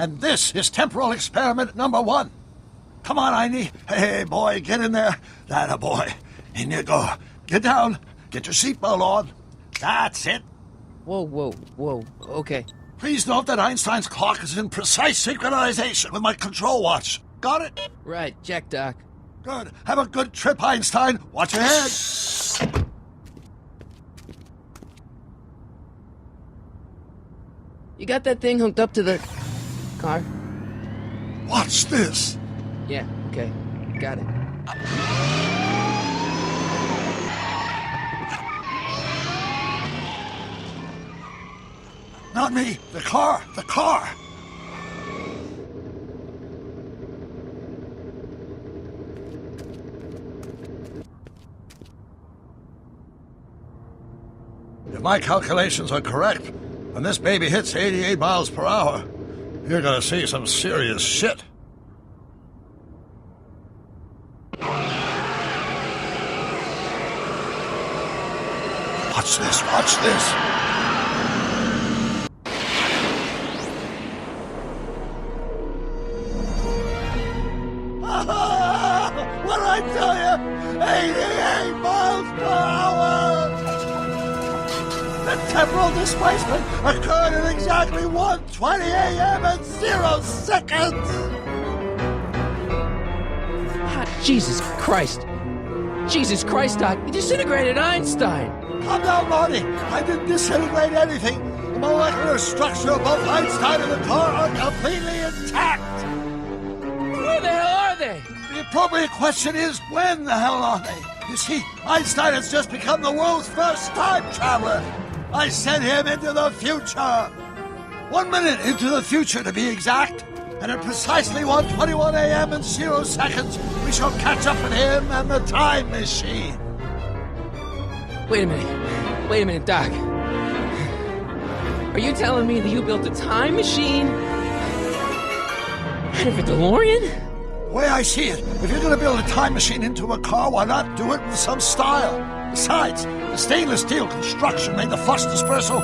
and this is temporal experiment number 1. Come on, Einie. Hey, boy, get in there. That boy. In you go. Get down. Get your seatbelt on. That's it. Whoa. Okay. Please note that Einstein's clock is in precise synchronization with my control watch. Got it? Right, check, Doc. Good. Have a good trip, Einstein. Watch your head. You got that thing hooked up to the car? Watch this. Yeah, okay. Got it. Not me. The car. The car. If my calculations are correct, when this baby hits 88 miles per hour, you're gonna see some serious shit. Watch this, watch this. What did I tell you? 88 miles per hour! The temporal displacement occurred at exactly 1:20 a.m. and 0 seconds! Ah, Jesus Christ, Doc, you disintegrated Einstein! Calm down, Marty. I didn't disintegrate anything. The molecular structure of both Einstein and the car are completely intact. Where the hell are they? The appropriate question is, when the hell are they? You see, Einstein has just become the world's first time traveler. I sent him into the future. 1 minute into the future, to be exact. And at precisely 1:21 a.m. and 0 seconds, we shall catch up with him and the time machine. Wait a minute, Doc. Are you telling me that you built a time machine out of a DeLorean? The way I see it, if you're going to build a time machine into a car, why not do it with some style? Besides, the stainless steel construction made the fuss dispersal.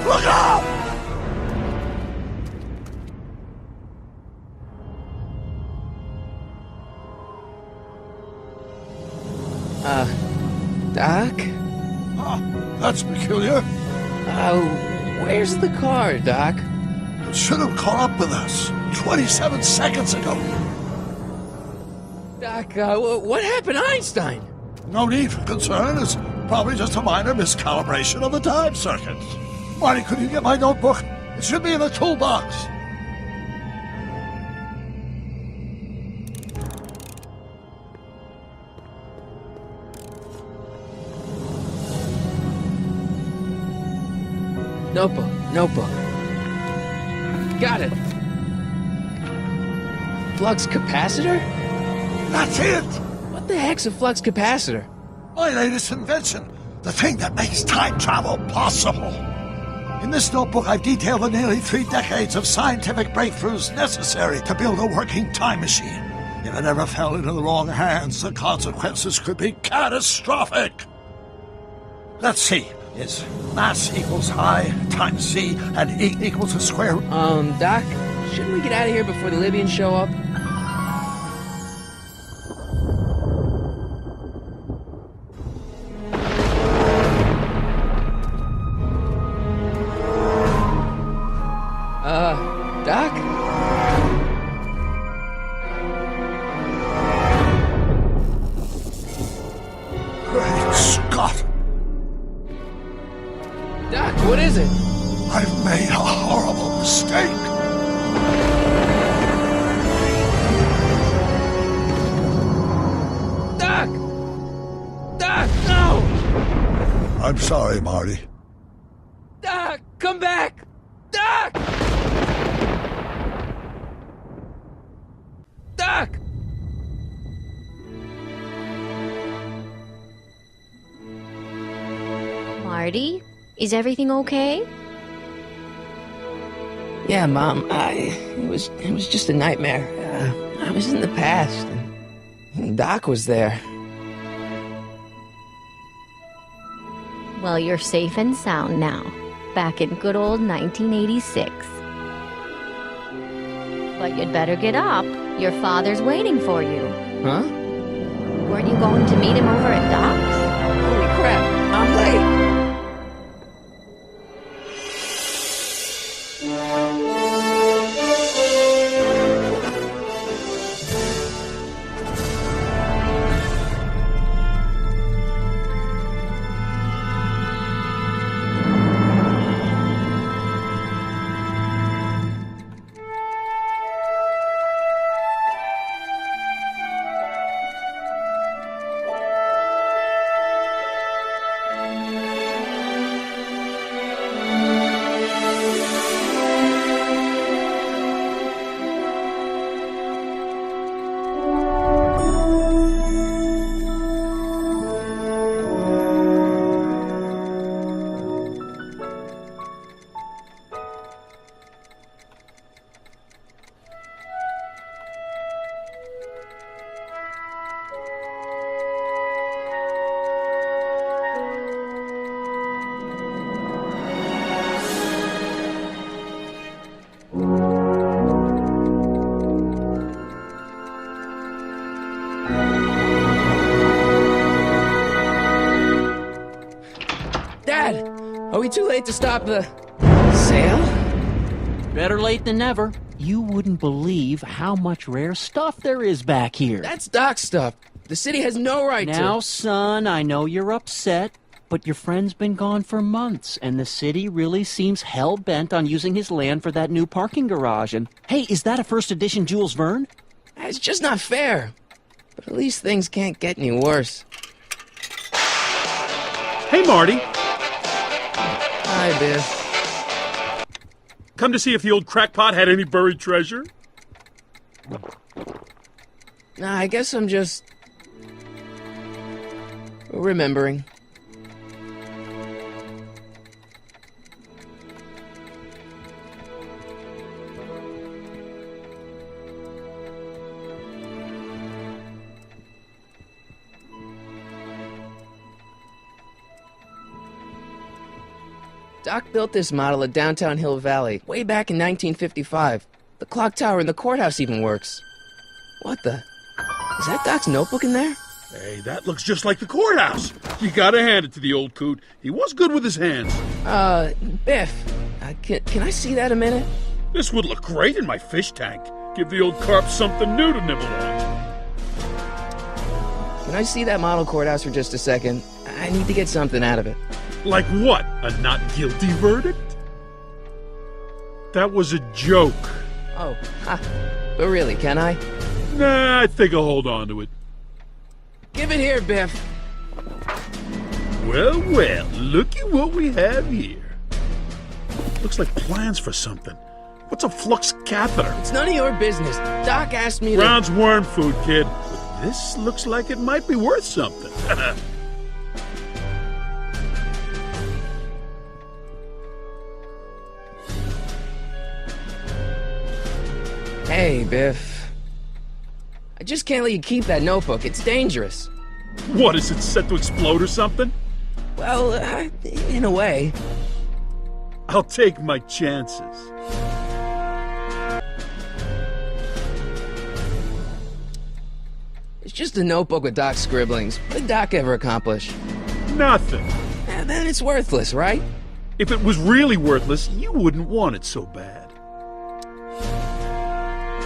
Look out! Doc? Ah, that's peculiar. Where's the car, Doc? It should have caught up with us 27 seconds ago. Doc, what happened to Einstein? No need for concern. It's probably just a minor miscalibration of the time circuits. Marty, could you get my notebook? It should be in the toolbox. Notebook. Got it. Flux capacitor? That's it! What the heck's a flux capacitor? My latest invention. The thing that makes time travel possible. In this notebook, I've detailed the nearly 3 decades of scientific breakthroughs necessary to build a working time machine. If it ever fell into the wrong hands, the consequences could be catastrophic. Let's see. It's mass equals I times Z and E equals the square root. Doc, shouldn't we get out of here before the Libyans show up? Doc? Great Scott! Doc, what is it? I've made a horrible mistake. Doc! Doc, no! I'm sorry, Marty. Doc, come back! Doc! Doc! Marty, is everything okay? Yeah, Mom, it was just a nightmare. I was in the past, and Doc was there. Well, you're safe and sound now. Back in good old 1986. But you'd better get up. Your father's waiting for you. Huh? Weren't you going to meet him over at Doc's? Holy crap, I'm late. Dad, are we too late to stop the sale? Better late than never. You wouldn't believe how much rare stuff there is back here. That's Doc's stuff. The city has no right to... Now, son, I know you're upset, but your friend's been gone for months, and the city really seems hell-bent on using his land for that new parking garage. And, hey, is that a first edition Jules Verne? It's just not fair. But at least things can't get any worse. Hey, Marty. Hi, Biff. Come to see if the old crackpot had any buried treasure? Nah, I guess I'm just... remembering. Doc built this model at downtown Hill Valley way back in 1955. The clock tower in the courthouse even works. What the? Is that Doc's notebook in there? Hey, that looks just like the courthouse. You gotta hand it to the old coot. He was good with his hands. Biff, can I see that a minute? This would look great in my fish tank. Give the old carp something new to nibble on. Can I see that model courthouse for just a second? I need to get something out of it. Like what? A not guilty verdict? That was a joke. Oh, but really, can I? Nah, I think I'll hold on to it. Give it here, Biff. Well, well, looky what we have here. Looks like plans for something. What's a flux catheter? It's none of your business. Doc asked me to... Brown's worm food, kid. But this looks like it might be worth something. Hey, Biff. I just can't let you keep that notebook. It's dangerous. What, is it set to explode or something? Well, in a way. I'll take my chances. It's just a notebook with Doc's scribblings. What did Doc ever accomplish? Nothing. Then it's worthless, right? If it was really worthless, you wouldn't want it so bad.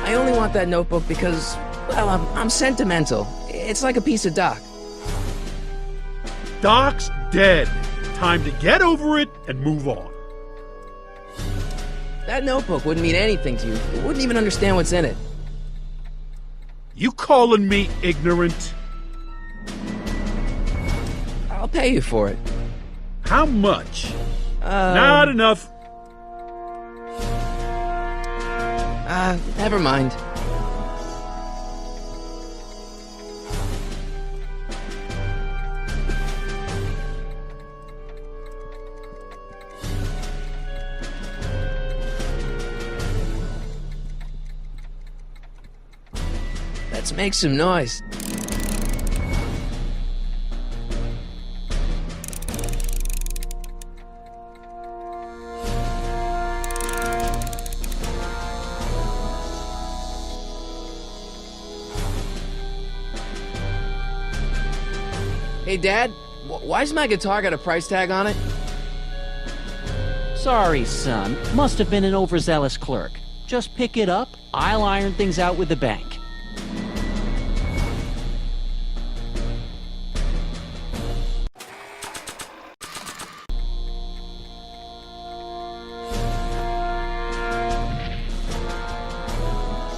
I only want that notebook because, well, I'm sentimental. It's like a piece of Doc. Doc's dead. Time to get over it and move on. That notebook wouldn't mean anything to you. You wouldn't even understand what's in it. You calling me ignorant? I'll pay you for it. How much? Not enough. Never mind. Let's make some noise. Hey, Dad, why's my guitar got a price tag on it? Sorry, son. Must have been an overzealous clerk. Just pick it up. I'll iron things out with the bank.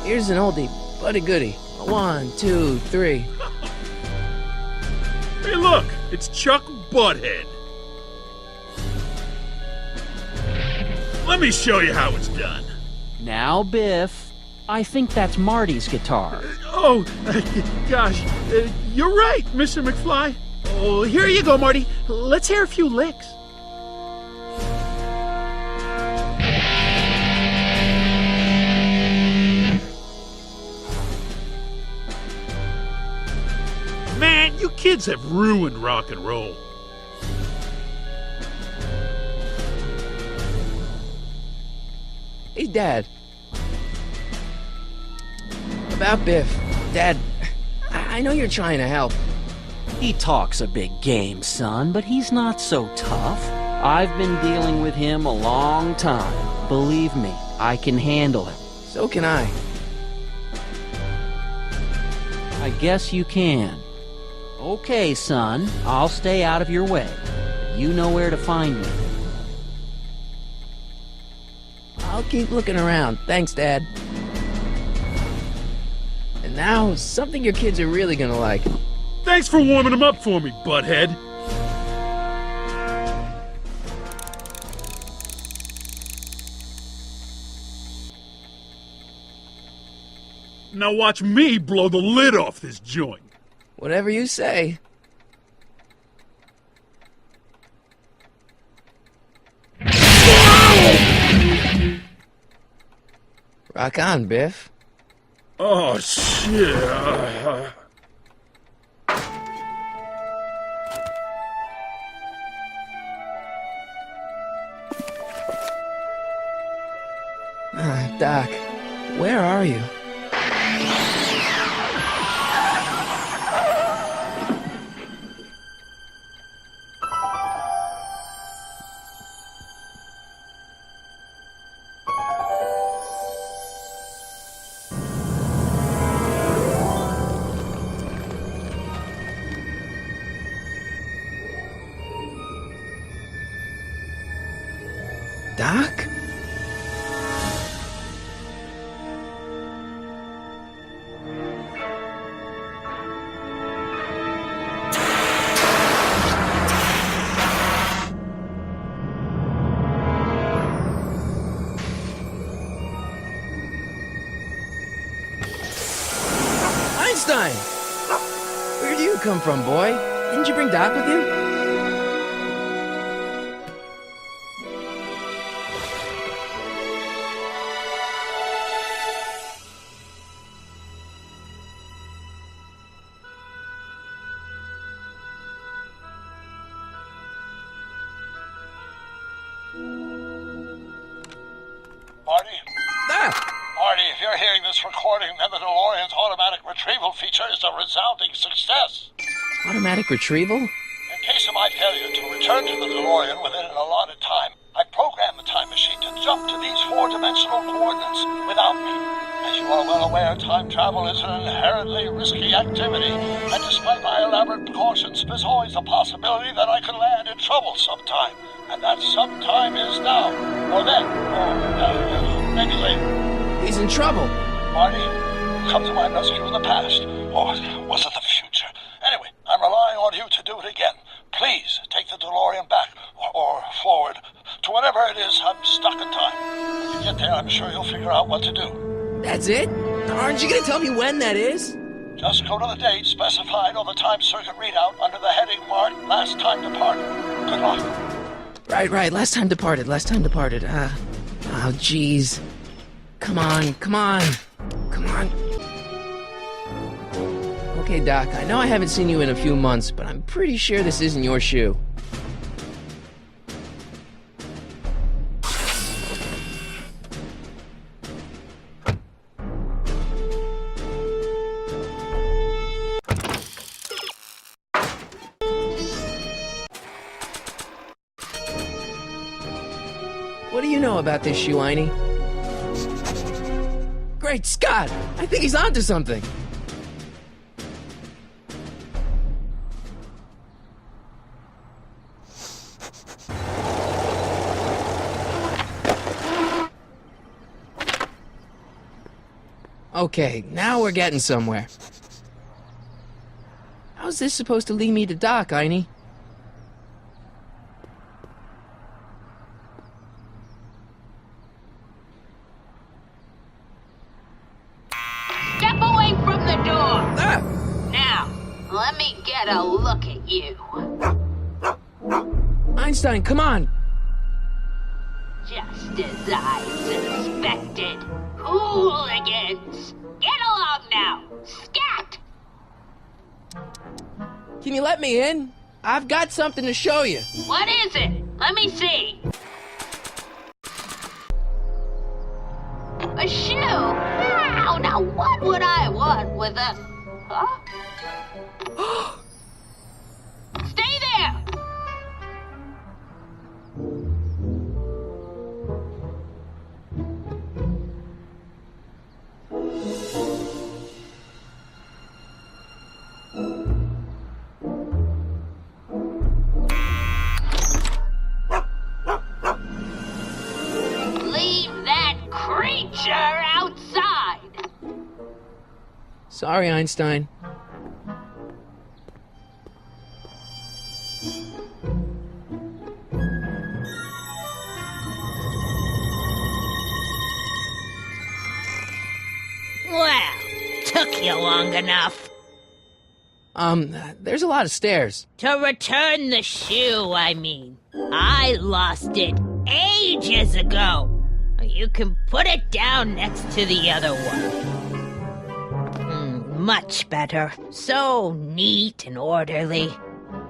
Here's an oldie, but a goodie. 1, 2, 3. Hey, look! It's Chuck Butthead. Let me show you how it's done. Now, Biff, I think that's Marty's guitar. Oh, gosh. You're right, Mr. McFly. Oh, here you go, Marty. Let's hear a few licks. Man, you kids have ruined rock and roll. Hey, Dad. About Biff. Dad, I know you're trying to help. He talks a big game, son, but he's not so tough. I've been dealing with him a long time. Believe me, I can handle him. So can I. I guess you can. Okay, son, I'll stay out of your way. You know where to find me. I'll keep looking around. Thanks, Dad. And now, something your kids are really gonna like. Thanks for warming them up for me, Butthead. Now watch me blow the lid off this joint. Whatever you say. Rock on, Biff. Oh, shit. Doc, where are you? Doc? Einstein! Where do you come from, boy? Didn't you bring Doc with you? Marty? Ah! Marty, if you're hearing this recording, then the DeLorean's automatic retrieval feature is a resounding success. Automatic retrieval? In case of my failure to return to the DeLorean within an allotted time, I programmed the time machine to jump to these four-dimensional coordinates without me. As you are well aware, time travel is an inherently risky activity, and despite my elaborate precautions, there's always a possibility that I could land in trouble sometime. And that sometime is now, or then, or maybe later. He's in trouble. Marty, come to my rescue in the past, or was it the future? Anyway, I'm relying on you to do it again. Please take the DeLorean back, or forward, to whenever it is I'm stuck in time. When you get there, I'm sure you'll figure out what to do. That's it? Aren't you gonna tell me when that is? Just go to the date specified on the time circuit readout under the heading marked Last Time Departed. Good luck. Right. Last time departed. Oh, jeez. Come on. Okay, Doc, I know I haven't seen you in a few months, but I'm pretty sure this isn't your shoe. know about this shoe, Einie? Great Scott! I think he's onto something. Okay, now we're getting somewhere. How's this supposed to lead me to Doc, Einie? Step away from the door! Ah! Now, let me get a look at you. Einstein, come on! Just as I suspected. Hooligans! Get along now! Scat! Can you let me in? I've got something to show you. What is it? Let me see. A shoe? Now what would I want with a... Huh? Stay there! Leave that creature outside! Sorry, Einstein. Well, took you long enough. There's a lot of stairs. To return the shoe, I mean. I lost it ages ago. You can put it down next to the other one. Much better. So neat and orderly.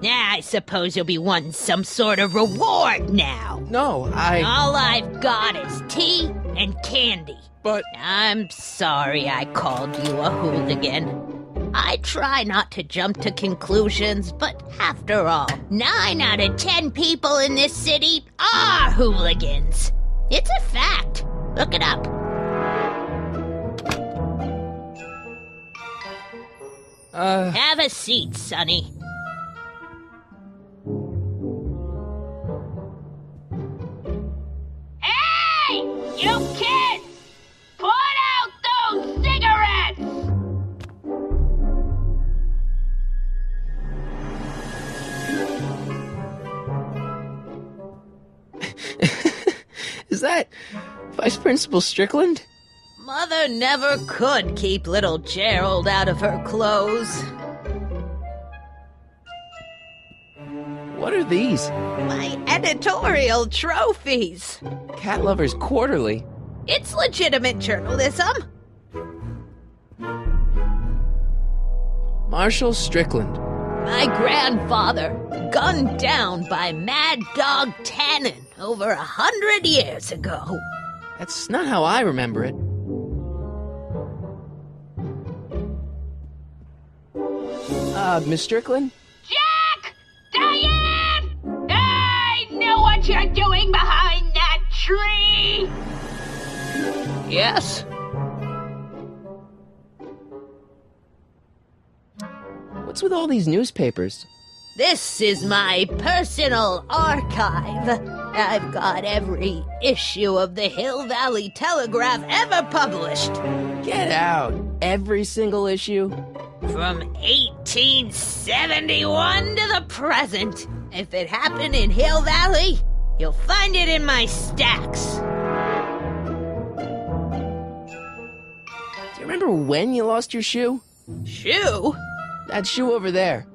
I suppose you'll be wanting some sort of reward now. No, All I've got is tea and candy. But... I'm sorry I called you a hooligan. I try not to jump to conclusions, but after all, 9 out of 10 people in this city are hooligans. It's a fact. Look it up. Have a seat, Sonny. Hey! You kids! Put out those cigarettes! Is that Vice Principal Strickland? Mother never could keep little Gerald out of her clothes. What are these? My editorial trophies. Cat Lovers Quarterly. It's legitimate journalism. Marshall Strickland. My grandfather, gunned down by Mad Dog Tannen over 100 years ago. That's not how I remember it. Miss Strickland? Jack! Diane! I know what you're doing behind that tree! Yes? What's with all these newspapers? This is my personal archive. I've got every issue of the Hill Valley Telegraph ever published. Get out. Every single issue? From 1871 to the present. If it happened in Hill Valley, you'll find it in my stacks. Do you remember when you lost your shoe? Shoe? That shoe over there.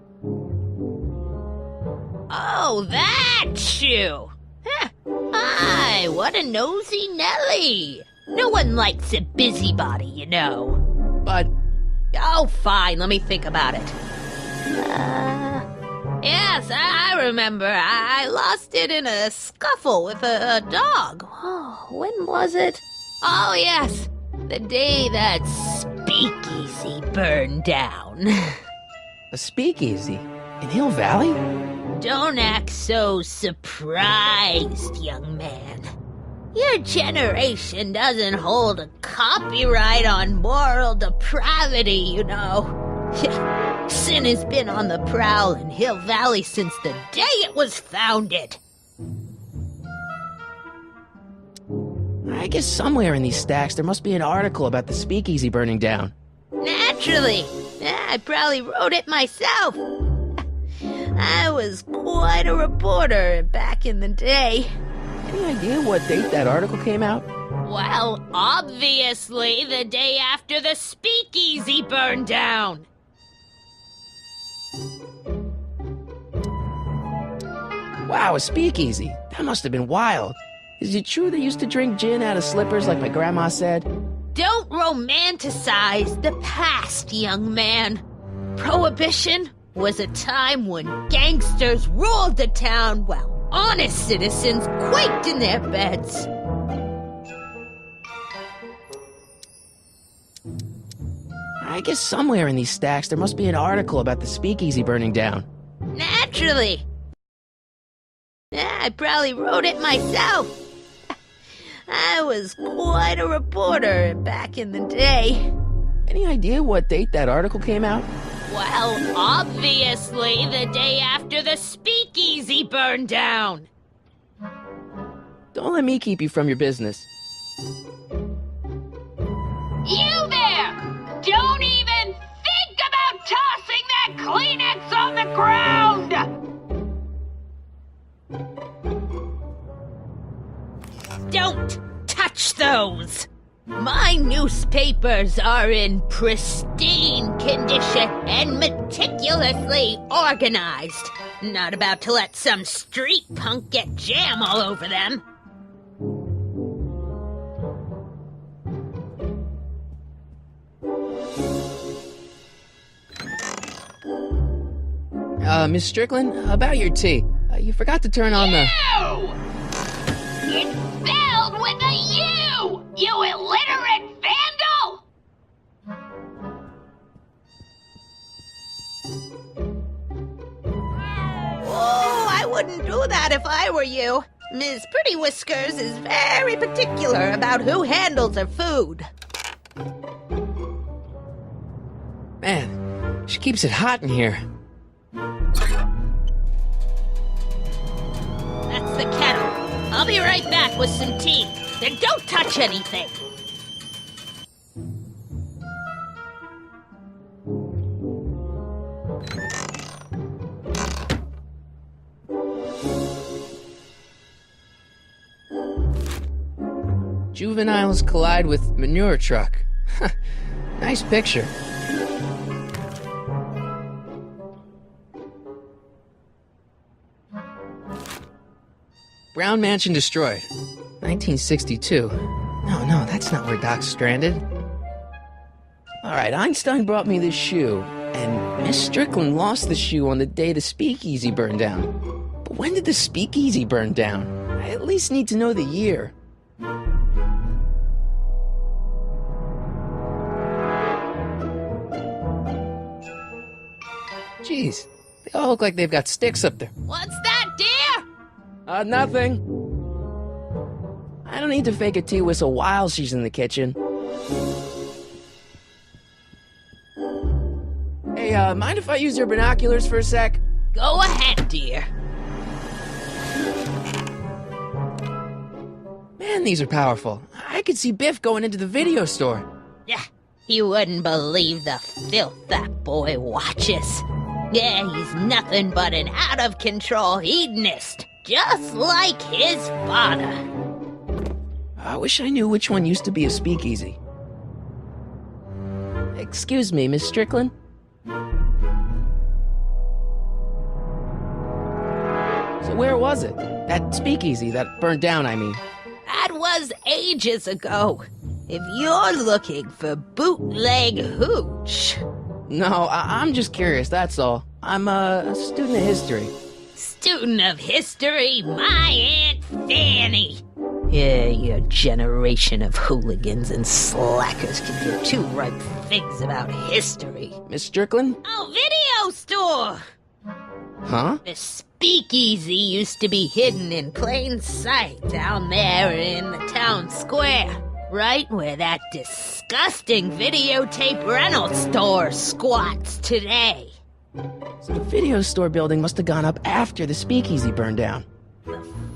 Oh, that shoe. Huh. Aye, what a nosy Nelly. No one likes a busybody, you know. But... Oh, fine, let me think about it. Yes, I remember. I lost it in a scuffle with a dog. Oh, when was it? Oh, yes, the day that speakeasy burned down. a speakeasy? In Hill Valley? Don't act so surprised, young man. Your generation doesn't hold a copyright on moral depravity, you know. Sin has been on the prowl in Hill Valley since the day it was founded. I guess somewhere in these stacks there must be an article about the speakeasy burning down. Naturally. I probably wrote it myself. I was quite a reporter back in the day. Any idea what date that article came out? Well, obviously the day after the speakeasy burned down. Wow, a speakeasy. That must have been wild. Is it true they used to drink gin out of slippers like my grandma said? Don't romanticize the past, young man. Prohibition was a time when gangsters ruled the town while honest citizens quaked in their beds. I guess somewhere in these stacks there must be an article about the speakeasy burning down. Naturally. I probably wrote it myself. I was quite a reporter back in the day. Any idea what date that article came out? Well, obviously the day after the speakeasy burned down. Don't let me keep you from your business. You there! Don't even think about tossing that Kleenex on the ground! Don't touch those! My newspapers are in pristine condition and meticulously organized. Not about to let some street punk get jam all over them. Miss Strickland, about your tea. You forgot to turn on the... You! It's spelled with a U! You illiterate vandal! Oh, I wouldn't do that if I were you. Ms. Pretty Whiskers is very particular about who handles her food. Man, she keeps it hot in here. That's the kettle. I'll be right back with some tea. Then don't touch anything. Juveniles collide with manure truck. Nice picture. Brown Mansion destroyed. 1962. No, that's not where Doc's stranded. Alright, Einstein brought me this shoe, and Miss Strickland lost the shoe on the day the speakeasy burned down. But when did the speakeasy burn down? I at least need to know the year. Jeez, they all look like they've got sticks up there. What's that, dear? Nothing. I don't need to fake a tea whistle while she's in the kitchen. Hey, mind if I use your binoculars for a sec? Go ahead, dear. Man, these are powerful. I could see Biff going into the video store. Yeah, you wouldn't believe the filth that boy watches. Yeah, he's nothing but an out-of-control hedonist, just like his father. I wish I knew which one used to be a speakeasy. Excuse me, Miss Strickland? So where was it? That speakeasy that burned down, I mean. That was ages ago. If you're looking for bootleg hooch... No, I'm just curious, that's all. I'm a student of history. Student of history, my Aunt Fanny. Yeah, your generation of hooligans and slackers can give two ripe figs about history. Miss Strickland? Oh, video store! Huh? The speakeasy used to be hidden in plain sight down there in the town square, right where that disgusting videotape rental store squats today. So the video store building must have gone up after the speakeasy burned down.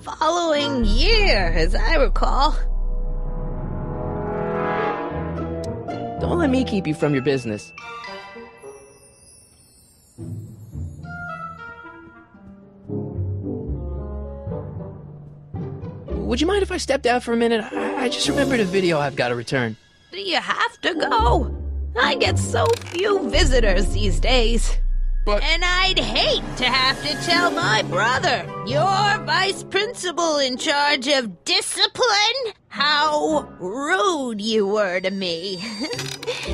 Following year, as I recall. Don't let me keep you from your business. Would you mind if I stepped out for a minute? I just remembered a video I've got to return. Do you have to go? I get so few visitors these days. But And I'd hate to have to tell my brother, your vice principal in charge of discipline, how rude you were to me.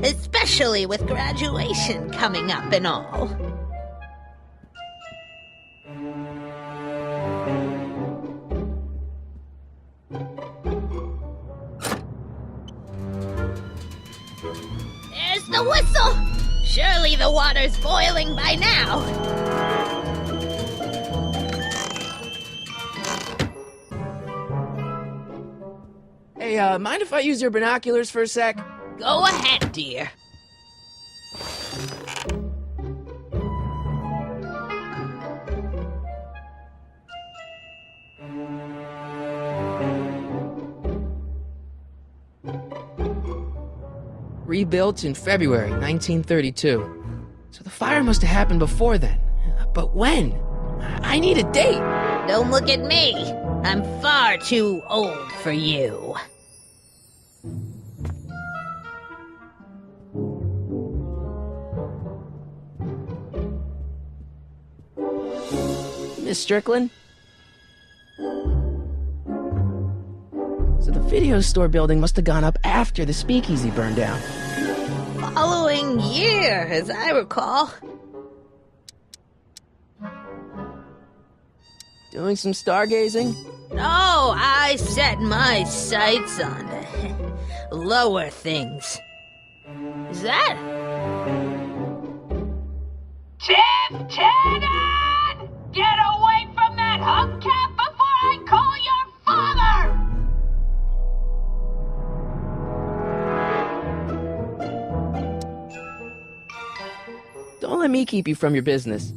Especially with graduation coming up and all. There's the whistle! Surely the water's boiling by now. hey, mind if I use your binoculars for a sec? Go ahead, dear. Rebuilt in February 1932. So the fire must have happened before then. But when? I need a date. Don't look at me. I'm far too old for you. Miss Strickland? So the video store building must have gone up after the speakeasy burned down. Following year, as I recall. Doing some stargazing? No, I set my sights on lower things. Is that? Tim Tannen! Get away from that hubcap before I call your father! Don't let me keep you from your business.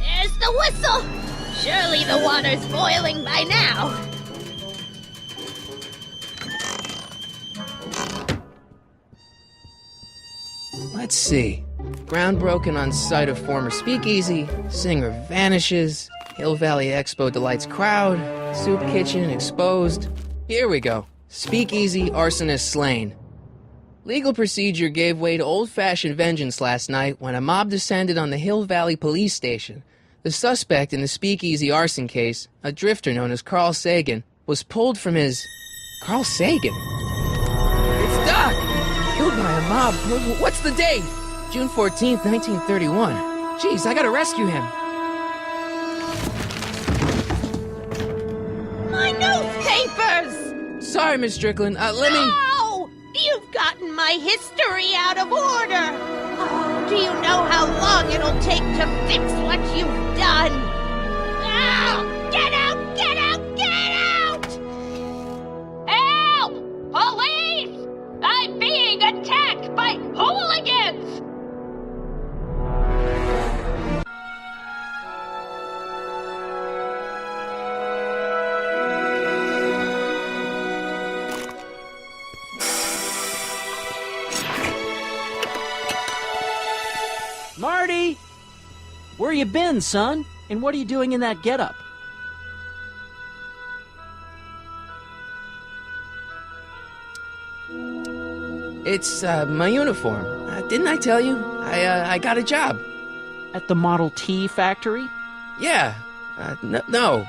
There's the whistle! Surely the water's boiling by now. Let's see. Ground broken on site of former speakeasy, singer vanishes, Hill Valley Expo delights crowd, soup kitchen exposed. Here we go. Speakeasy arsonist slain. Legal procedure gave way to old-fashioned vengeance last night when a mob descended on the Hill Valley police station. The suspect in the speakeasy arson case, a drifter known as Carl Sagan, was pulled from his... Carl Sagan? It's Doc! Killed by a mob. What's the date? June 14th, 1931. Jeez, I gotta rescue him. My newspapers! Sorry, Miss Strickland. Let me... No! You've gotten my history out of order! Oh, do you know how long it'll take to fix what you've done? Now! Get out! Get out! Get out! Help! Police! I'm being attacked by hooligans! Marty! Where you been, son? And what are you doing in that getup? It's, my uniform. Didn't I tell you? I got a job. At the Model T factory? Yeah. No.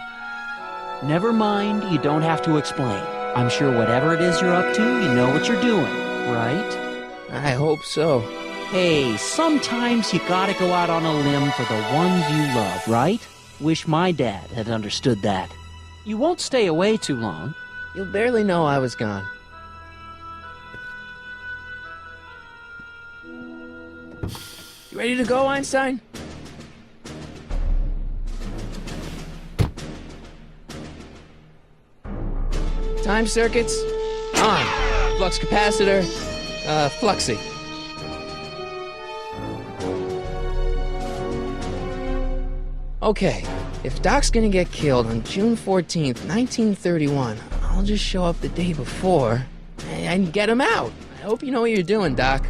Never mind, you don't have to explain. I'm sure whatever it is you're up to, you know what you're doing, right? I hope so. Hey, sometimes you gotta go out on a limb for the ones you love, right? Wish my dad had understood that. You won't stay away too long. You'll barely know I was gone. You ready to go, Einstein? Time circuits on. Flux capacitor, fluxy. Okay, if Doc's gonna get killed on June 14th, 1931, I'll just show up the day before and get him out. I hope you know what you're doing, Doc.